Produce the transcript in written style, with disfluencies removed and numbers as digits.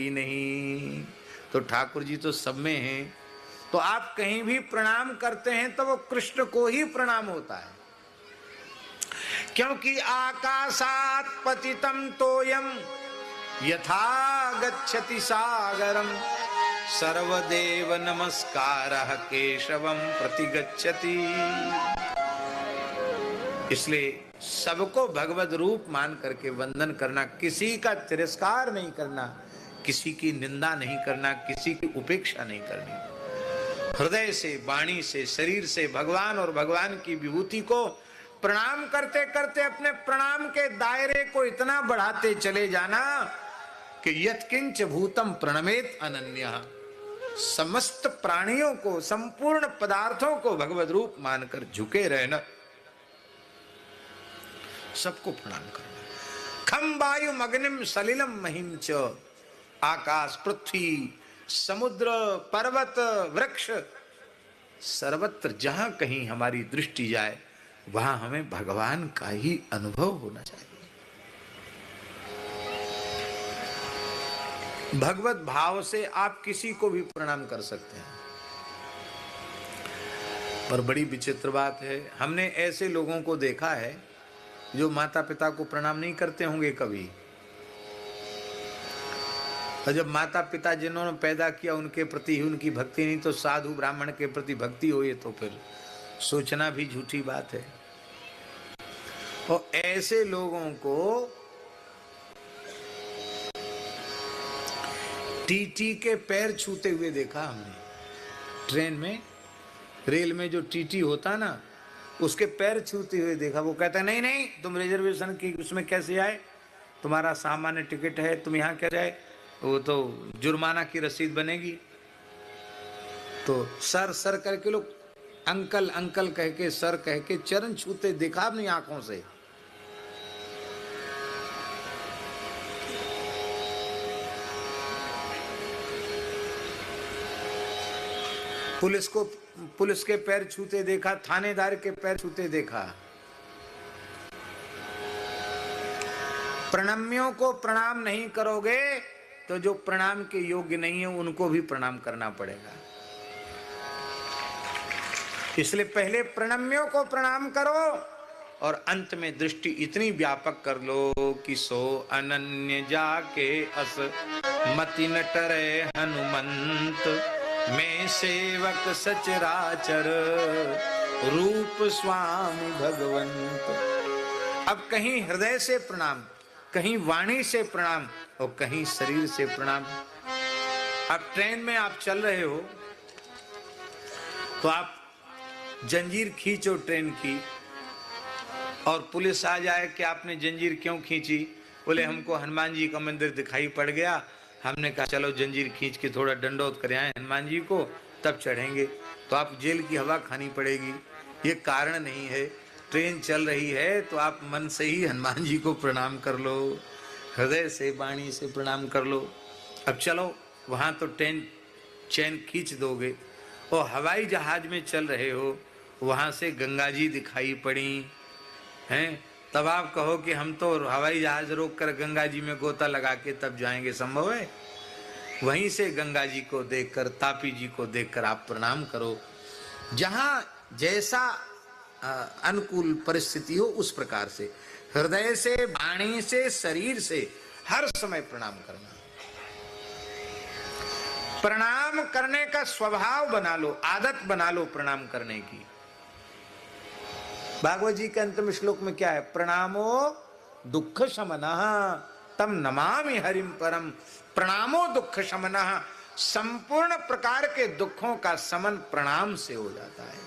ही नहीं। तो ठाकुर जी तो सब में हैं। तो आप कहीं भी प्रणाम करते हैं तो वो कृष्ण को ही प्रणाम होता है, क्योंकि आकाशात पतितम तोयम यथा गच्छति सागरम सर्वदेव नमस्कारः केशवम प्रतिगच्छति। इसलिए सबको भगवद रूप मान करके वंदन करना, किसी का तिरस्कार नहीं करना, किसी की निंदा नहीं करना, किसी की उपेक्षा नहीं करनी। हृदय से, वाणी से, शरीर से भगवान और भगवान की विभूति को प्रणाम करते करते अपने प्रणाम के दायरे को इतना बढ़ाते चले जाना कि यत्किंच भूतम प्रणमेत अनन्यः। समस्त प्राणियों को, संपूर्ण पदार्थों को भगवद रूप मानकर झुके रहना, सबको प्रणाम करना। खम वायु अग्निम सलिलम महिम च, आकाश, पृथ्वी, समुद्र, पर्वत, वृक्ष, सर्वत्र जहां कहीं हमारी दृष्टि जाए वहां हमें भगवान का ही अनुभव होना चाहिए। भगवत भाव से आप किसी को भी प्रणाम कर सकते हैं। पर बड़ी विचित्र बात है, हमने ऐसे लोगों को देखा है जो माता पिता को प्रणाम नहीं करते होंगे कभी, और जब माता पिता जिन्होंने पैदा किया उनके प्रति ही उनकी भक्ति नहीं, तो साधु ब्राह्मण के प्रति भक्ति हो, ये तो फिर सोचना भी झूठी बात है। और ऐसे लोगों को टीटी के पैर छूते हुए देखा हमने। ट्रेन में, रेल में जो टीटी होता ना, उसके पैर छूते हुए देखा। वो कहता नहीं नहीं, तुम रिजर्वेशन की उसमें कैसे आए, तुम्हारा सामान्य टिकट है, तुम यहाँ कैसे आए, वो तो जुर्माना की रसीद बनेगी। तो सर सर करके लोग अंकल अंकल कह के, सर कह के चरण छूते देखा अपनी आंखों से। पुलिस के पैर छूते देखा, थानेदार के पैर छूते देखा। प्रणम्यों को प्रणाम नहीं करोगे तो जो प्रणाम के योग्य नहीं है उनको भी प्रणाम करना पड़ेगा। इसलिए पहले प्रणम्यों को प्रणाम करो और अंत में दृष्टि इतनी व्यापक कर लो कि सो अनन्य जाके अस मति न टरे हनुमंत, मैं सेवक सचराचर रूप स्वामी भगवंत। अब कहीं हृदय से प्रणाम, कहीं वाणी से प्रणाम और कहीं शरीर से प्रणाम। अब ट्रेन में आप चल रहे हो तो आप जंजीर खींचो ट्रेन की, और पुलिस आ जाए कि आपने जंजीर क्यों खींची, बोले हमको हनुमान जी का मंदिर दिखाई पड़ गया, हमने कहा चलो जंजीर खींच के थोड़ा दंडोत कर आए हनुमान जी को, तब चढ़ेंगे। तो आप जेल की हवा खानी पड़ेगी। ये कारण नहीं है। ट्रेन चल रही है तो आप मन से ही हनुमान जी को प्रणाम कर लो, हृदय से, वाणी से प्रणाम कर लो। अब चलो वहाँ तो ट्रेन चैन खींच दोगे, और हवाई जहाज में चल रहे हो, वहाँ से गंगा जी दिखाई पड़ी हैं, तब आप कहो कि हम तो हवाई जहाज रोक कर गंगा जी में गोता लगा के तब जाएंगे, संभव है? वहीं से गंगा जी को देखकर, तापी जी को देखकर आप प्रणाम करो। जहां जैसा अनुकूल परिस्थिति हो उस प्रकार से, हृदय से, वाणी से, शरीर से हर समय प्रणाम करना। प्रणाम करने का स्वभाव बना लो, आदत बना लो प्रणाम करने की। भागवत जी के अंतिम श्लोक में क्या है? प्रणामो दुख शमनः तम नमामि हरिम परम। प्रणामो दुख शमनः, संपूर्ण प्रकार के दुखों का शमन प्रणाम से हो जाता है।